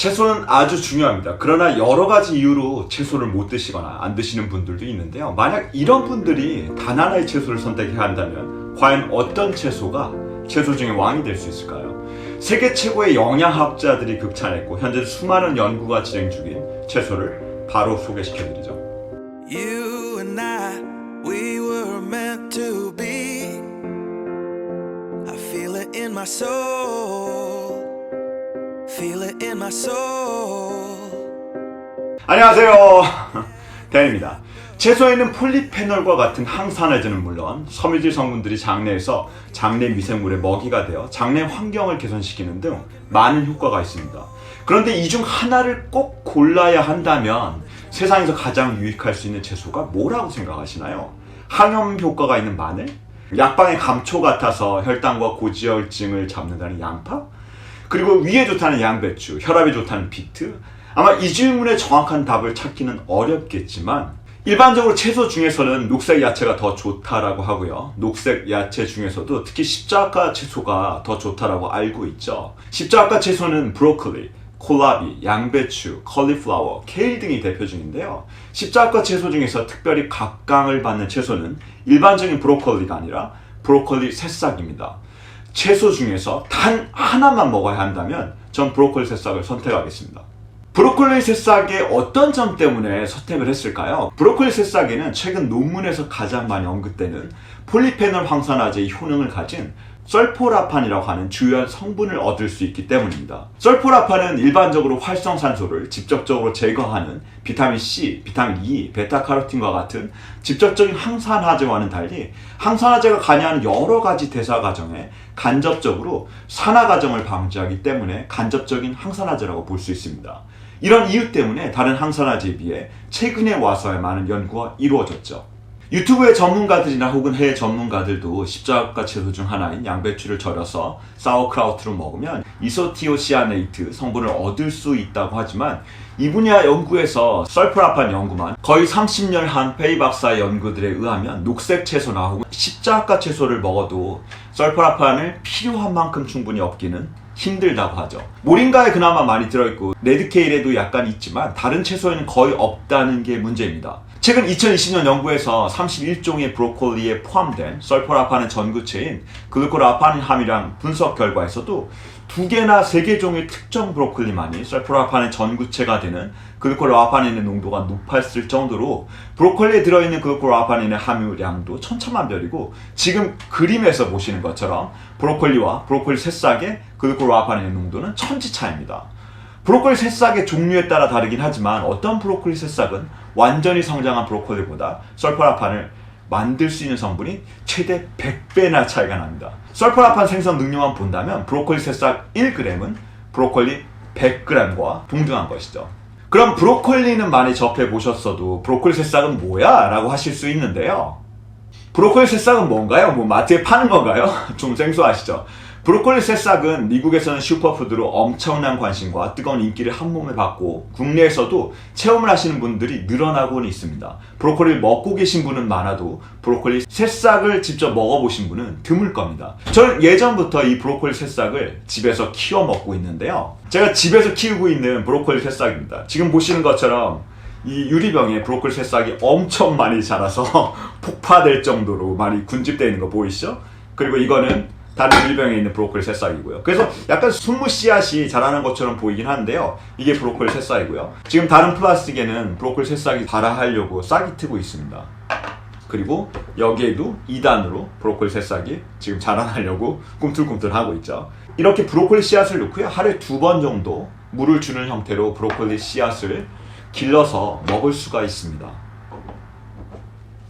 채소는 아주 중요합니다. 그러나 여러 가지 이유로 채소를 못 드시거나 안 드시는 분들도 있는데요. 만약 이런 분들이 단 하나의 채소를 선택해야 한다면 과연 어떤 채소가 채소 중에 왕이 될 수 있을까요? 세계 최고의 영양학자들이 극찬했고 현재 수많은 연구가 진행 중인 채소를 바로 소개시켜드리죠. You and I, we were meant to be. I feel it in my soul. Feel it in my soul. 안녕하세요. 댄입니다. 채소에 있는 폴리페놀과 같은 항산화제는 물론 섬유질 성분들이 장내에서 장내 미생물의 먹이가 되어 장내 환경을 개선시키는 등 많은 효과가 있습니다. 그런데 이 중 하나를 꼭 골라야 한다면 세상에서 가장 유익할 수 있는 채소가 뭐라고 생각하시나요? 항염 효과가 있는 마늘? 약방의 감초 같아서 혈당과 고지혈증을 잡는다는 양파? 그리고 위에 좋다는 양배추, 혈압에 좋다는 비트? 아마 이 질문에 정확한 답을 찾기는 어렵겠지만 일반적으로 채소 중에서는 녹색 야채가 더 좋다라고 하고요. 녹색 야채 중에서도 특히 십자가 채소가 더 좋다라고 알고 있죠. 십자가 채소는 브로콜리, 콜라비, 양배추, 컬리플라워, 케일 등이 대표 중인데요. 십자가 채소 중에서 특별히 각광을 받는 채소는 일반적인 브로콜리가 아니라 브로콜리 새싹입니다. 채소 중에서 단 하나만 먹어야 한다면 전 브로콜리 새싹을 선택하겠습니다. 브로콜리 새싹의 어떤 점 때문에 선택을 했을까요? 브로콜리 새싹에는 최근 논문에서 가장 많이 언급되는 폴리페놀 황산화제의 효능을 가진 설포라판이라고 하는 주요한 성분을 얻을 수 있기 때문입니다. 설포라판은 일반적으로 활성산소를 직접적으로 제거하는 비타민C, 비타민 E, 베타카로틴과 같은 직접적인 항산화제와는 달리 항산화제가 관여하는 여러 가지 대사 과정에 간접적으로 산화 과정을 방지하기 때문에 간접적인 항산화제라고 볼 수 있습니다. 이런 이유 때문에 다른 항산화제에 비해 최근에 와서야 많은 연구가 이루어졌죠. 유튜브의 전문가들이나 혹은 해외 전문가들도 십자가 채소 중 하나인 양배추를 절여서 사워크라우트로 먹으면 이소티오시아네이트 성분을 얻을 수 있다고 하지만 이 분야 연구에서 설포라판 연구만 거의 30년 한 페이 박사의 연구들에 의하면 녹색 채소나 혹은 십자가 채소를 먹어도 설포라판을 필요한 만큼 충분히 얻기는 힘들다고 하죠. 모링가에 그나마 많이 들어있고 레드케일에도 약간 있지만 다른 채소에는 거의 없다는 게 문제입니다. 최근 2020년 연구에서 31종의 브로콜리에 포함된 설포라판의 전구체인 글루코라파닌 함유량 분석 결과에서도 2개나 3개 종의 특정 브로콜리만이 설포라판의 전구체가 되는 글루코라파닌의 농도가 높았을 정도로 브로콜리에 들어있는 글루코라파닌의 함유량도 천차만별이고 지금 그림에서 보시는 것처럼 브로콜리와 브로콜리 새싹의 글루코라파닌의 농도는 천지차이입니다. 브로콜리 새싹의 종류에 따라 다르긴 하지만 어떤 브로콜리 새싹은 완전히 성장한 브로콜리보다 설포라판을 만들 수 있는 성분이 최대 100배나 차이가 납니다. 설포라판 생성 능력만 본다면 브로콜리 새싹 1g은 브로콜리 100g과 동등한 것이죠. 그럼 브로콜리는 많이 접해보셨어도 브로콜리 새싹은 뭐야? 라고 하실 수 있는데요. 브로콜리 새싹은 뭔가요? 마트에 파는 건가요? 좀 생소하시죠? 브로콜리 새싹은 미국에서는 슈퍼푸드로 엄청난 관심과 뜨거운 인기를 한몸에 받고 국내에서도 체험을 하시는 분들이 늘어나고는 있습니다. 브로콜리를 먹고 계신 분은 많아도 브로콜리 새싹을 직접 먹어보신 분은 드물 겁니다. 저는 예전부터 이 브로콜리 새싹을 집에서 키워 먹고 있는데요. 제가 집에서 키우고 있는 브로콜리 새싹입니다. 지금 보시는 것처럼 이 유리병에 브로콜리 새싹이 엄청 많이 자라서 폭파될 정도로 많이 군집되어 있는 거 보이시죠? 그리고 이거는 다른 유리병에 있는 브로콜리 새싹이고요. 그래서 약간 순무 씨앗이 자라는 것처럼 보이긴 하는데요. 이게 브로콜리 새싹이고요. 지금 다른 플라스틱에는 브로콜리 새싹이 발화하려고 싹이 트고 있습니다. 그리고 여기에도 2단으로 브로콜리 새싹이 지금 자라나려고 꿈틀꿈틀 하고 있죠. 이렇게 브로콜리 씨앗을 넣고요. 하루에 2번 정도 물을 주는 형태로 브로콜리 씨앗을 길러서 먹을 수가 있습니다.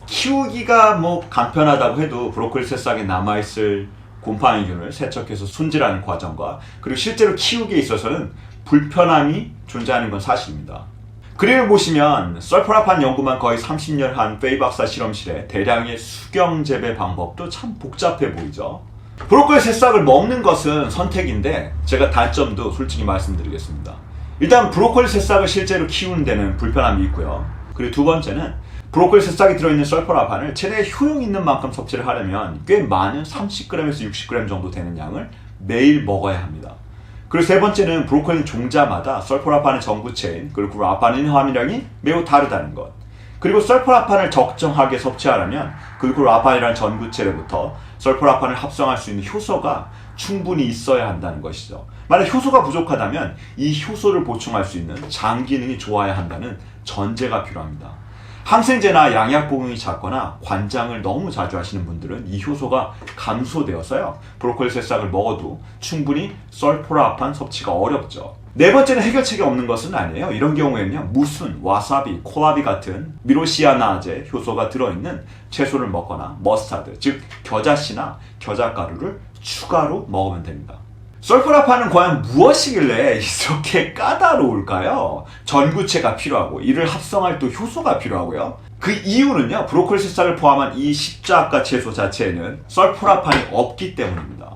키우기가 간편하다고 해도 브로콜리 새싹에 남아있을 곰팡이균을 세척해서 손질하는 과정과 그리고 실제로 키우기에 있어서는 불편함이 존재하는 건 사실입니다. 그림을 보시면 설포라판 연구만 거의 30년 한 페이 박사 실험실에 대량의 수경 재배 방법도 참 복잡해 보이죠. 브로콜리 새싹을 먹는 것은 선택인데 제가 단점도 솔직히 말씀드리겠습니다. 일단 브로콜리 새싹을 실제로 키우는 데는 불편함이 있고요. 그리고 두 번째는 브로콜리 새싹이 들어있는 설포라판을 최대 효용 있는 만큼 섭취를 하려면 꽤 많은 30g에서 60g 정도 되는 양을 매일 먹어야 합니다. 그리고 세 번째는 브로콜리 종자마다 설포라판의 전구체인 글루코라파닌 함유량이 매우 다르다는 것. 그리고 설포라판을 적정하게 섭취하려면 글루코라판이라는 전구체로부터 설포라판을 합성할 수 있는 효소가 충분히 있어야 한다는 것이죠. 만약 효소가 부족하다면 이 효소를 보충할 수 있는 장 기능이 좋아야 한다는 전제가 필요합니다. 항생제나 양약 복용이 잦거나 관장을 너무 자주 하시는 분들은 이 효소가 감소되어서요, 브로콜리 새싹을 먹어도 충분히 설포라판 섭취가 어렵죠. 네 번째는 해결책이 없는 것은 아니에요. 이런 경우에는요, 무순, 와사비, 콜라비 같은 미로시아나제 효소가 들어있는 채소를 먹거나 머스타드, 즉 겨자씨나 겨자가루를 추가로 먹으면 됩니다. 설포라판은 과연 무엇이길래 이렇게 까다로울까요? 전구체가 필요하고 이를 합성할 또 효소가 필요하고요. 그 이유는요, 브로콜리 새싹을 포함한 이 십자가 채소 자체에는 설포라판이 없기 때문입니다.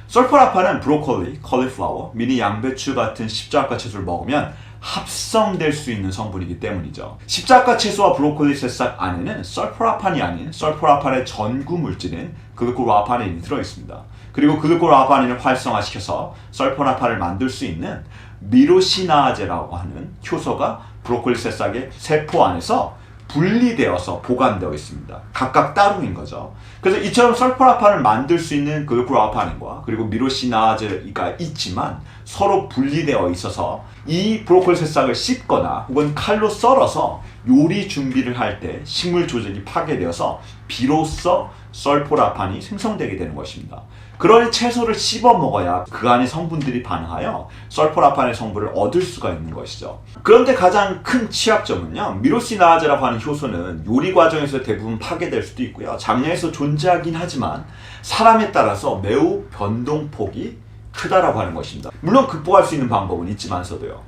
설포라판은 브로콜리, 컬리플라워, 미니 양배추 같은 십자가 채소를 먹으면 합성될 수 있는 성분이기 때문이죠. 십자가 채소와 브로콜리 새싹 안에는 설포라판이 아닌 설포라판의 전구 물질인 글루코라파닌이 들어있습니다. 그리고 글루코라파닌을 활성화시켜서 설포라판을 만들 수 있는 미로시나제라고 하는 효소가 브로콜리 새싹의 세포 안에서 분리되어서 보관되어 있습니다. 각각 따로인 거죠. 그래서 이처럼 설포라판을 만들 수 있는 글루코라파닌과 그리고 미로시나제가 있지만 서로 분리되어 있어서 이 브로콜리 새싹을 씹거나 혹은 칼로 썰어서 요리 준비를 할 때 식물 조직이 파괴되어서 비로소 설포라판이 생성되게 되는 것입니다. 그러니 채소를 씹어 먹어야 그 안의 성분들이 반응하여 설포라판의 성분을 얻을 수가 있는 것이죠. 그런데 가장 큰 취약점은요, 미로시나제라고 하는 효소는 요리 과정에서 대부분 파괴될 수도 있고요, 장내에서 존재하긴 하지만 사람에 따라서 매우 변동폭이 크다라고 하는 것입니다. 물론 극복할 수 있는 방법은 있지만서도요.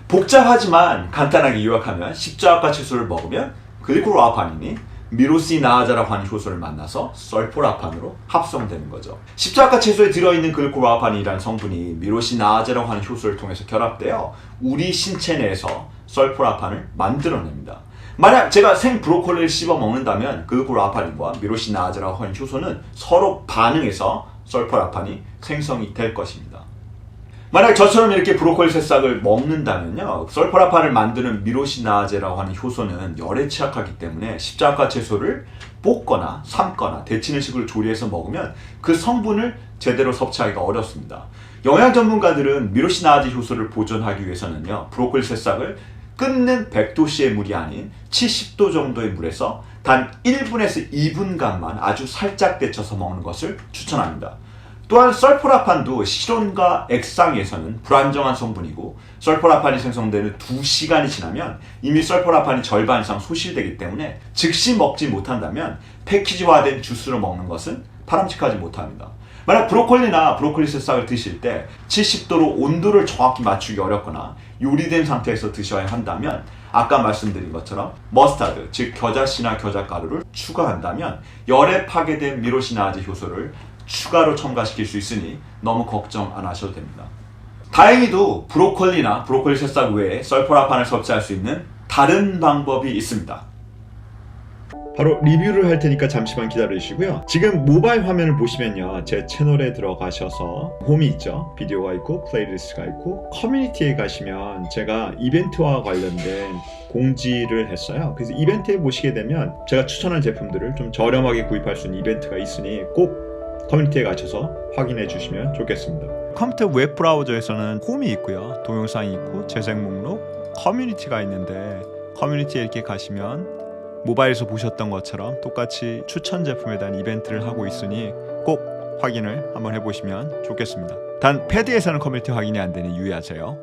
복잡하지만 간단하게 요약하면 십자가 채소를 먹으면 글루코라파닌이 미로시나제라고 하는 효소를 만나서 설포라판으로 합성되는 거죠. 십자가 채소에 들어있는 글루코라파닌이라는 성분이 미로시나제라고 하는 효소를 통해서 결합되어 우리 신체 내에서 설포라판을 만들어냅니다. 만약 제가 생 브로콜리를 씹어 먹는다면 글루코라파닌과 미로시나제라고 하는 효소는 서로 반응해서 설포라판이 생성이 될 것입니다. 만약 저처럼 이렇게 브로콜리 새싹을 먹는다면요, 설포라판을 만드는 미로시나제라고 하는 효소는 열에 취약하기 때문에 십자가 채소를 볶거나 삶거나 데치는 식으로 조리해서 먹으면 그 성분을 제대로 섭취하기가 어렵습니다. 영양 전문가들은 미로시나제 효소를 보존하기 위해서는요, 브로콜리 새싹을 끓는 100도씨의 물이 아닌 70도 정도의 물에서 단 1분에서 2분간만 아주 살짝 데쳐서 먹는 것을 추천합니다. 또한 설포라판도 실온과 액상에서는 불안정한 성분이고 설포라판이 생성되는 2시간이 지나면 이미 설포라판이 절반 이상 소실되기 때문에 즉시 먹지 못한다면 패키지화된 주스로 먹는 것은 바람직하지 못합니다. 만약 브로콜리나 브로콜리 새싹을 드실 때 70도로 온도를 정확히 맞추기 어렵거나 요리된 상태에서 드셔야 한다면 아까 말씀드린 것처럼 머스타드, 즉 겨자씨나 겨자가루를 추가한다면 열에 파괴된 미로시나제 효소를 추가로 첨가시킬 수 있으니 너무 걱정 안 하셔도 됩니다. 다행히도 브로콜리나 브로콜리 새싹 외에 설포라판을 섭취할 수 있는 다른 방법이 있습니다. 바로 리뷰를 할 테니까 잠시만 기다려주시고요. 지금 모바일 화면을 보시면요, 제 채널에 들어가셔서 홈이 있죠. 비디오가 있고 플레이리스트가 있고 커뮤니티에 가시면 제가 이벤트와 관련된 공지를 했어요. 그래서 이벤트에 보시게 되면 제가 추천한 제품들을 좀 저렴하게 구입할 수 있는 이벤트가 있으니 꼭 커뮤니티에 가셔서 확인해 주시면 좋겠습니다. 컴퓨터 웹 브라우저에서는 홈이 있고요, 동영상이 있고 재생 목록, 커뮤니티가 있는데 커뮤니티에 이렇게 가시면 모바일에서 보셨던 것처럼 똑같이 추천 제품에 대한 이벤트를 하고 있으니 꼭 확인을 한번 해보시면 좋겠습니다. 단 패드에서는 커뮤니티 확인이 안 되니 유의하세요.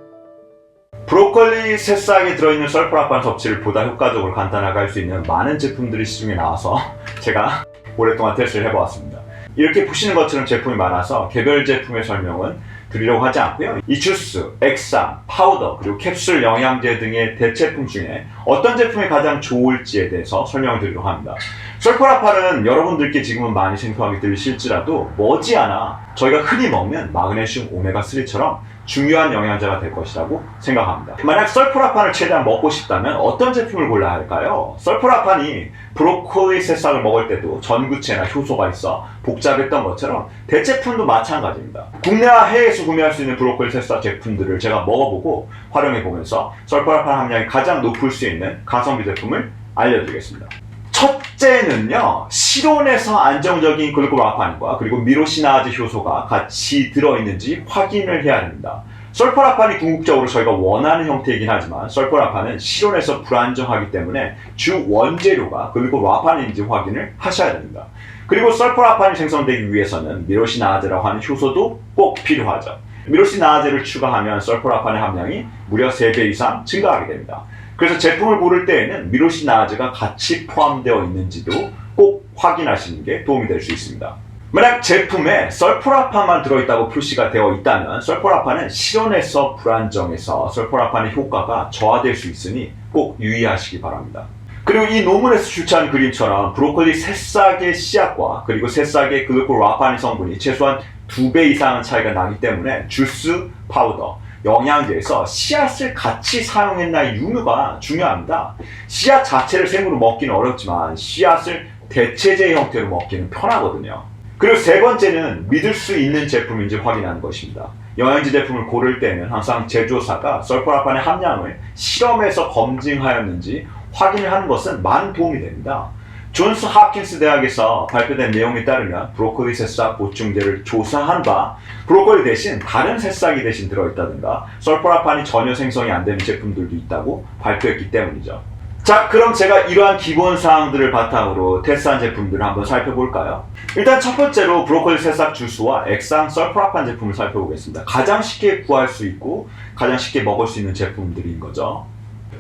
브로콜리 새싹에 들어있는 설포라판 섭취를 보다 효과적으로 간단하게 할 수 있는 많은 제품들이 시중에 나와서 제가 오랫동안 테스트를 해보았습니다. 이렇게 보시는 것처럼 제품이 많아서 개별 제품의 설명은 드리려고 하지 않고요. 이 주스, 액상, 파우더, 그리고 캡슐 영양제 등의 대체품 중에 어떤 제품이 가장 좋을지에 대해서 설명을 드리려고 합니다. 설포라판은 여러분들께 지금은 많이 생소하게 들리실지라도 머지않아 저희가 흔히 먹는 마그네슘 오메가3처럼 중요한 영양제가 될 것이라고 생각합니다. 만약 설포라판을 최대한 먹고 싶다면 어떤 제품을 골라야 할까요? 설포라판이 브로콜리 새싹을 먹을 때도 전구체나 효소가 있어 복잡했던 것처럼 대체품도 마찬가지입니다. 국내와 해외에서 구매할 수 있는 브로콜리 새싹 제품들을 제가 먹어보고 활용해보면서 설포라판 함량이 가장 높을 수 있는 가성비 제품을 알려드리겠습니다. 첫째는요, 실온에서 안정적인 글루코라판과 그리고 미로시나아제 효소가 같이 들어있는지 확인을 해야 됩니다. 설포라판이 궁극적으로 저희가 원하는 형태이긴 하지만 설포라판은 실온에서 불안정하기 때문에 주 원재료가 글루코라판인지 확인을 하셔야 됩니다. 그리고 설포라판이 생성되기 위해서는 미로시나아제라고 하는 효소도 꼭 필요하죠. 미로시나아제를 추가하면 설포라판의 함량이 무려 3배 이상 증가하게 됩니다. 그래서 제품을 고를 때에는 미로시나아제가 같이 포함되어 있는지도 꼭 확인하시는 게 도움이 될 수 있습니다. 만약 제품에 설포라판만 들어있다고 표시가 되어 있다면 설포라판은 실온에서 불안정해서 설포라판의 효과가 저하될 수 있으니 꼭 유의하시기 바랍니다. 그리고 이 논문에서 출처한 그림처럼 브로콜리 새싹의 씨앗과 그리고 새싹의 글루코라판 성분이 최소한 2배 이상의 차이가 나기 때문에 주스, 파우더, 영양제에서 씨앗을 같이 사용했나의 유무가 중요합니다. 씨앗 자체를 생으로 먹기는 어렵지만 씨앗을 대체제 형태로 먹기는 편하거든요. 그리고 세 번째는 믿을 수 있는 제품인지 확인하는 것입니다. 영양제 제품을 고를 때는 항상 제조사가 설포라판의 함량을 실험에서 검증하였는지 확인을 하는 것은 많은 도움이 됩니다. 존스 홉킨스 대학에서 발표된 내용에 따르면 브로콜리 새싹 보충제를 조사한 바 브로콜리 대신 다른 새싹이 대신 들어있다든가 설포라판이 전혀 생성이 안 되는 제품들도 있다고 발표했기 때문이죠. 자, 그럼 제가 이러한 기본 사항들을 바탕으로 테스트한 제품들을 한번 살펴볼까요? 일단 첫 번째로 브로콜리 새싹 주스와 액상 설포라판 제품을 살펴보겠습니다. 가장 쉽게 구할 수 있고 가장 쉽게 먹을 수 있는 제품들인 거죠.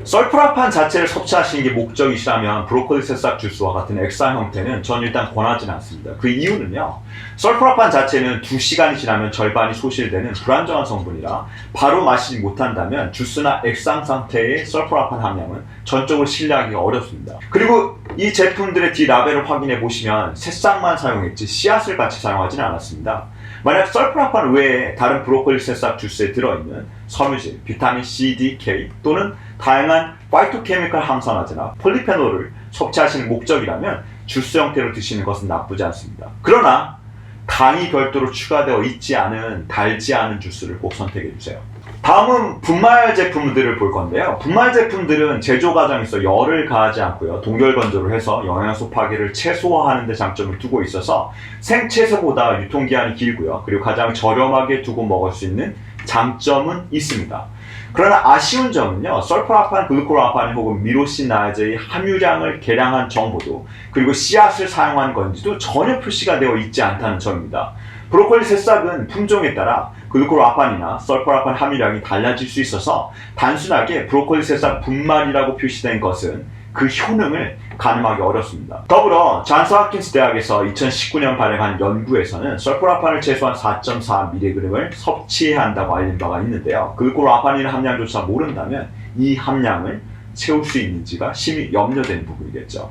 설포라판 자체를 섭취하시는 게 목적이시라면 브로콜리 새싹 주스와 같은 액상 형태는 전 일단 권하지는 않습니다. 그 이유는요, 설포라판 자체는 2시간이 지나면 절반이 소실되는 불안정한 성분이라 바로 마시지 못한다면 주스나 액상 상태의 설포라판 함량은 전적으로 신뢰하기가 어렵습니다. 그리고 이 제품들의 뒤라벨을 확인해 보시면 새싹만 사용했지 씨앗을 같이 사용하지는 않았습니다. 만약 설포라판 외에 다른 브로콜리 새싹 주스에 들어있는 섬유질, 비타민 C, D, K 또는 다양한 파이토케미컬 항산화제나 폴리페놀을 섭취하시는 목적이라면 주스 형태로 드시는 것은 나쁘지 않습니다. 그러나 당이 별도로 추가되어 있지 않은 달지 않은 주스를 꼭 선택해 주세요. 다음은 분말 제품들을 볼 건데요. 분말 제품들은 제조 과정에서 열을 가하지 않고요, 동결 건조를 해서 영양소 파괴를 최소화하는 데 장점을 두고 있어서 생채소보다 유통기한이 길고요, 그리고 가장 저렴하게 두고 먹을 수 있는 장점은 있습니다. 그러나 아쉬운 점은요, 설포라판, 글루코라판 혹은 미로시나아제의 함유량을 계량한 정보도 그리고 씨앗을 사용한 건지도 전혀 표시가 되어 있지 않다는 점입니다. 브로콜리 새싹은 품종에 따라 글루코라판이나 설포라판 함유량이 달라질 수 있어서 단순하게 브로콜리 새싹 분말이라고 표시된 것은 그 효능을 가늠하기 어렵습니다. 더불어 존스 홉킨스 대학에서 2019년 발행한 연구에서는 설포라판을 최소한 4.4mg을 섭취해야 한다고 알린 바가 있는데요. 글루코라판이라는 함량조차 모른다면 이 함량을 채울 수 있는지가 심히 염려되는 부분이겠죠.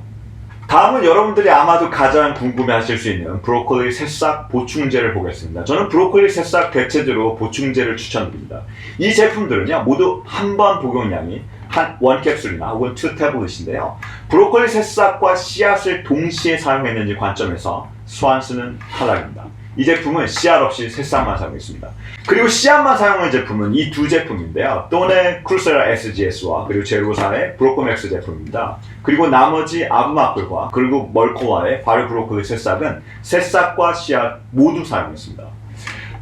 다음은 여러분들이 아마도 가장 궁금해하실 수 있는 브로콜리 새싹 보충제를 보겠습니다. 저는 브로콜리 새싹 대체제로 보충제를 추천드립니다. 이 제품들은요, 모두 한 번 복용량이 한 1캡슐이나 혹은 2태블릿인데요. 브로콜리 새싹과 씨앗을 동시에 사용했는지 관점에서 스완스는 탈락입니다. 이 제품은 씨앗 없이 새싹만 사용했습니다. 그리고 씨앗만 사용한 제품은 이 두 제품인데요. 또네 크루세라 SGS와 그리고 제로사의 브로코맥스 제품입니다. 그리고 나머지 아브마클과 그리고 멀코와의 발효 브로콜리 새싹은 새싹과 씨앗 모두 사용했습니다.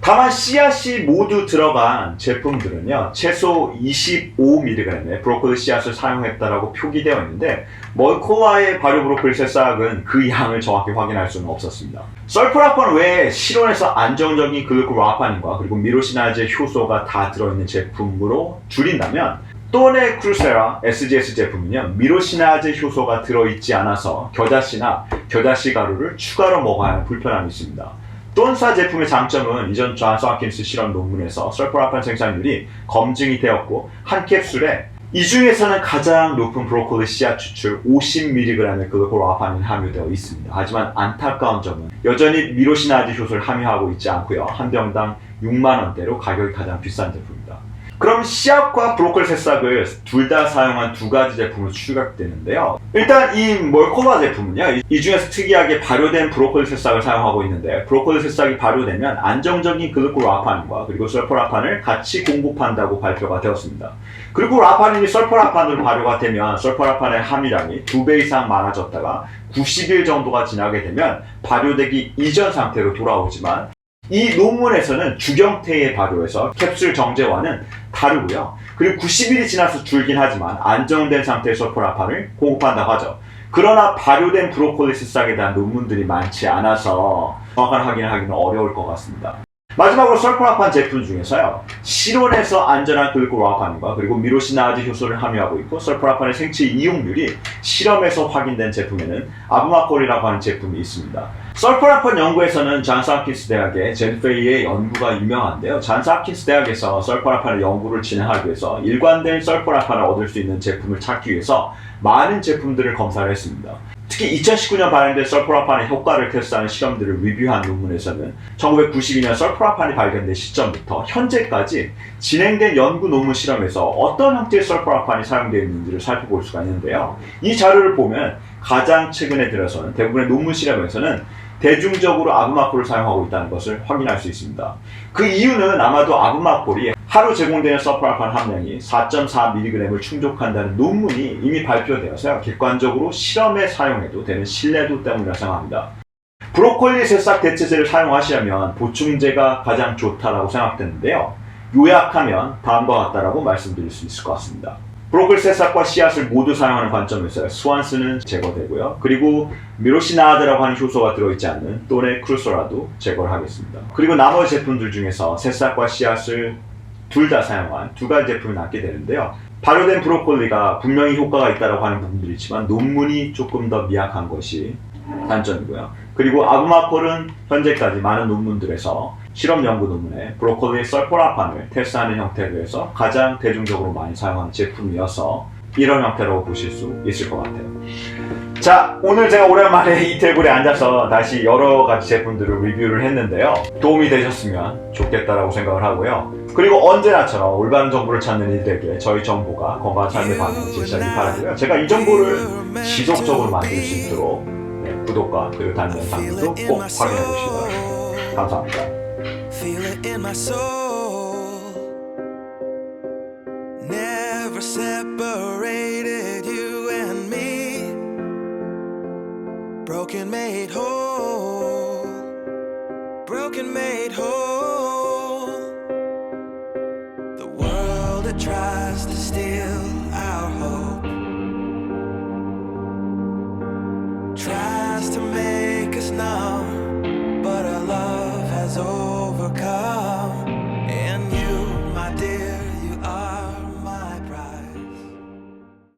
다만 씨앗이 모두 들어간 제품들은요, 최소 25mg의 브로콜리 씨앗을 사용했다라고 표기되어 있는데 멀코와의 발효 브로콜리 새싹은 그 양을 정확히 확인할 수는 없었습니다. 설포라판 외에 실온에서 안정적인 글루코라판과 그리고 미로시나아제 효소가 다 들어있는 제품으로 줄인다면 또네 크루세라 SGS 제품은요, 미로시나아제 효소가 들어있지 않아서 겨자씨나 겨자씨 가루를 추가로 먹어야 하는 불편함이 있습니다. 똔사 제품의 장점은 이전 존스 홉킨스 실험 논문에서 설포라판 생산율이 검증이 되었고 한 캡슐에 이 중에서는 가장 높은 브로콜리 씨앗 추출 50mg의 글루코라판이 함유되어 있습니다. 하지만 안타까운 점은 여전히 미로시나아제 효소를 함유하고 있지 않고요, 한 병당 6만 원대로 가격이 가장 비싼 제품입니다. 그럼 씨앗과 브로콜리 새싹을 둘 다 사용한 두 가지 제품으로 추가되는데요. 일단 이 몰코바 제품은요, 이 중에서 특이하게 발효된 브로콜리 새싹을 사용하고 있는데, 브로콜리 새싹이 발효되면 안정적인 글루코라파닌과 그리고 설포라판을 같이 공급한다고 발표가 되었습니다. 그리고 라파닌이 설포라판으로 발효가 되면 설포라판의 함유량이 2배 이상 많아졌다가 90일 정도가 지나게 되면 발효되기 이전 상태로 돌아오지만, 이 논문에서는 주경태의 발효에서 캡슐 정제와는 다르고요. 그리고 90일이 지나서 줄긴 하지만 안정된 상태의 설포라판을 공급한다고 하죠. 그러나 발효된 브로콜리 새싹에 대한 논문들이 많지 않아서 정확한 확인을 하기는 어려울 것 같습니다. 마지막으로 설포라판 제품 중에서요, 실온에서 안전한 글루코라파닌과 그리고 미로시나아제 효소를 함유하고 있고, 설포라판의 생체 이용률이 실험에서 확인된 제품에는 아브마콜이라고 하는 제품이 있습니다. 설포라판 연구에서는 잔스 홉킨스 대학의 제드페이의 연구가 유명한데요. 잔스 홉킨스 대학에서 설포라판의 연구를 진행하기 위해서 일관된 설포라판을 얻을 수 있는 제품을 찾기 위해서 많은 제품들을 검사를 했습니다. 특히 2019년 발행된 설포라판의 효과를 테스트하는 실험들을 리뷰한 논문에서는 1992년 설포라판이 발견된 시점부터 현재까지 진행된 연구 논문 실험에서 어떤 형태의 설포라판이 사용되어 있는지를 살펴볼 수가 있는데요. 이 자료를 보면 가장 최근에 들어서는 대부분의 논문 실험에서는 대중적으로 아브마콜을 사용하고 있다는 것을 확인할 수 있습니다. 그 이유는 아마도 아브마콜이 하루 제공되는 설포라판 함량이 4.4mg을 충족한다는 논문이 이미 발표되어서 객관적으로 실험에 사용해도 되는 신뢰도 때문이라 생각합니다. 브로콜리 새싹 대체제를 사용하시려면 보충제가 가장 좋다라고 생각되는데요. 요약하면 다음과 같다라고 말씀드릴 수 있을 것 같습니다. 브로콜리 새싹과 씨앗을 모두 사용하는 관점에서 스완스는 제거되고요. 그리고 미로시나아제라고 하는 효소가 들어있지 않는 또네 크루소라도 제거를 하겠습니다. 그리고 나머지 제품들 중에서 새싹과 씨앗을 둘 다 사용한 두 가지 제품이 남게 되는데요. 발효된 브로콜리가 분명히 효과가 있다고 하는 부분들이 있지만 논문이 조금 더 미약한 것이 단점이고요. 그리고 아브마콜은 현재까지 많은 논문들에서 실험 연구 논문에 브로콜리 설포라판을 테스트하는 형태로 해서 가장 대중적으로 많이 사용하는 제품이어서 이런 형태로 보실 수 있을 것 같아요. 자, 오늘 제가 오랜만에 이 테이블에 앉아서 다시 여러 가지 제품들을 리뷰를 했는데요. 도움이 되셨으면 좋겠다라고 생각을 하고요. 그리고 언제나처럼 올바른 정보를 찾는 이들에게 저희 정보가 건강한 삶의 방향을 제시하길 바라고요. 제가 이 정보를 지속적으로 만들 수 있도록 구독과 그리고 다른 영상들도 꼭 확인해 보시기 바랍니다. 감사합니다. Feel it in my soul. Never separated you and me. Broken made whole. Broken made whole. The world that tries to steal